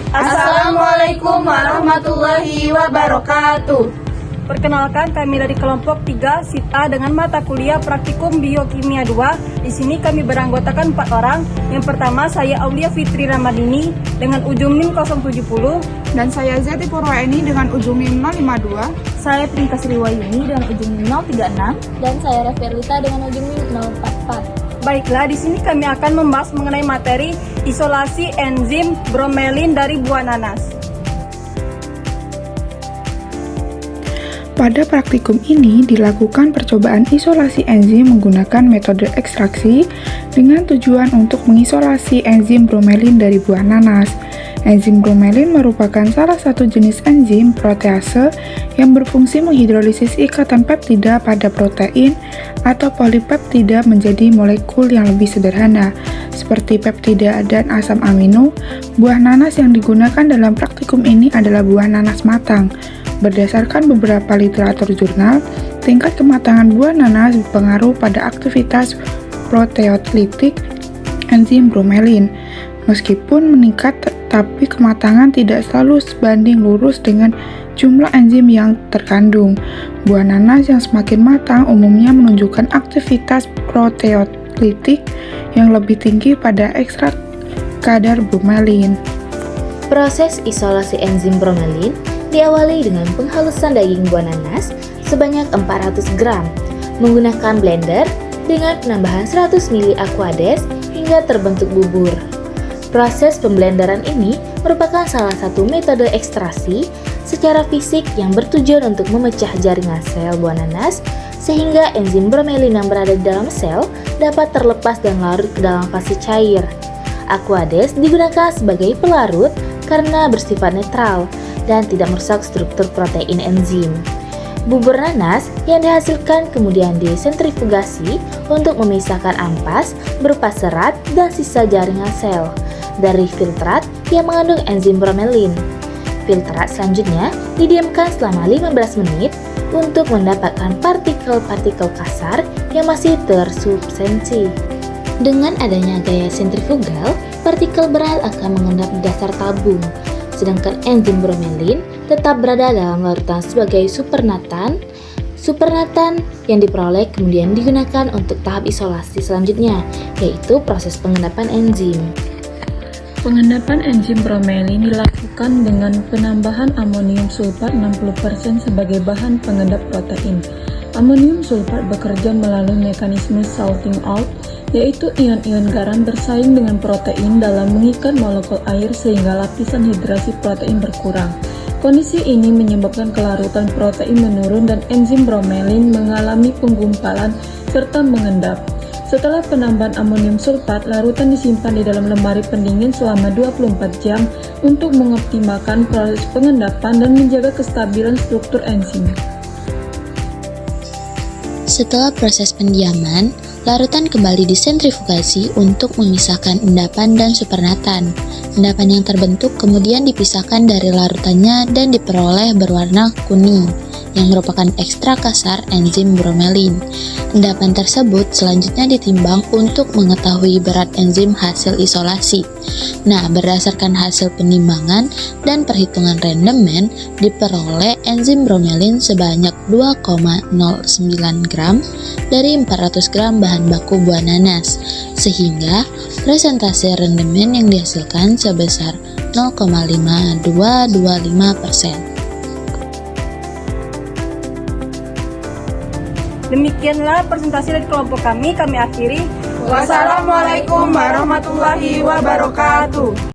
Assalamualaikum warahmatullahi wabarakatuh. Perkenalkan, kami dari kelompok 3 Sita dengan mata kuliah Praktikum Biokimia 2. Di sini kami beranggotakan 4 orang. Yang pertama saya Aulia Fitri Ramadini dengan ujung NIM 070. Dan saya Zeti Purwaeni dengan ujung NIM 052. Saya Trinka Sriwayuni dengan ujung NIM 036. Dan saya Referlita dengan ujung NIM 044. Baiklah, di sini kami akan membahas mengenai materi isolasi enzim bromelin dari buah nanas. Pada praktikum ini dilakukan percobaan isolasi enzim menggunakan metode ekstraksi dengan tujuan untuk mengisolasi enzim bromelin dari buah nanas. Enzim bromelin merupakan salah satu jenis enzim protease yang berfungsi menghidrolisis ikatan peptida pada protein atau polipeptida menjadi molekul yang lebih sederhana, seperti peptida dan asam amino. Buah nanas yang digunakan dalam praktikum ini adalah buah nanas matang. Berdasarkan beberapa literatur jurnal, tingkat kematangan buah nanas berpengaruh pada aktivitas proteolitik enzim bromelin. Meskipun meningkat, tapi kematangan tidak selalu sebanding lurus dengan jumlah enzim yang terkandung. Buah nanas yang semakin matang umumnya menunjukkan aktivitas proteolitik yang lebih tinggi pada ekstrak kadar bromelin. Proses isolasi enzim bromelin diawali dengan penghalusan daging buah nanas sebanyak 400 gram menggunakan blender dengan penambahan 100 ml Aquades hingga terbentuk bubur. Proses pemblenderan ini merupakan salah satu metode ekstrasi secara fisik yang bertujuan untuk memecah jaringan sel buah nanas sehingga enzim bromelin yang berada di dalam sel dapat terlepas dan larut ke dalam fase cair. Aquades digunakan sebagai pelarut karena bersifat netral dan tidak merusak struktur protein enzim. Bubur nanas yang dihasilkan kemudian disentrifugasi untuk memisahkan ampas berupa serat dan sisa jaringan sel dari filtrat yang mengandung enzim bromelin. Filtrat selanjutnya didiamkan selama 15 menit untuk mendapatkan partikel-partikel kasar yang masih tersubstansi. Dengan adanya gaya sentrifugal, partikel berat akan mengendap di dasar tabung, sedangkan enzim bromelin tetap berada dalam larutan sebagai supernatan. Supernatan yang diperoleh kemudian digunakan untuk tahap isolasi selanjutnya, yaitu proses pengendapan enzim. Pengendapan enzim bromelin dilakukan dengan penambahan amonium sulfat 60% sebagai bahan pengendap protein. Amonium sulfat bekerja melalui mekanisme salting out, yaitu ion-ion garam bersaing dengan protein dalam mengikat molekul air sehingga lapisan hidrasi protein berkurang. Kondisi ini menyebabkan kelarutan protein menurun dan enzim bromelin mengalami penggumpalan serta mengendap. Setelah penambahan amonium sulfat, larutan disimpan di dalam lemari pendingin selama 24 jam untuk mengoptimalkan proses pengendapan dan menjaga kestabilan struktur enzim. Setelah proses pendiaman, larutan kembali disentrifugasi untuk memisahkan endapan dan supernatan. Endapan yang terbentuk kemudian dipisahkan dari larutannya dan diperoleh berwarna kuning, yang merupakan ekstrak kasar enzim bromelin. Endapan tersebut selanjutnya ditimbang untuk mengetahui berat enzim hasil isolasi. Nah, berdasarkan hasil penimbangan dan perhitungan rendemen, diperoleh enzim bromelin sebanyak 2,09 gram dari 400 gram bahan baku buah nanas, sehingga presentase rendemen yang dihasilkan sebesar 0,5225%. Demikianlah presentasi dari kelompok kami akhiri. Wassalamualaikum warahmatullahi wabarakatuh.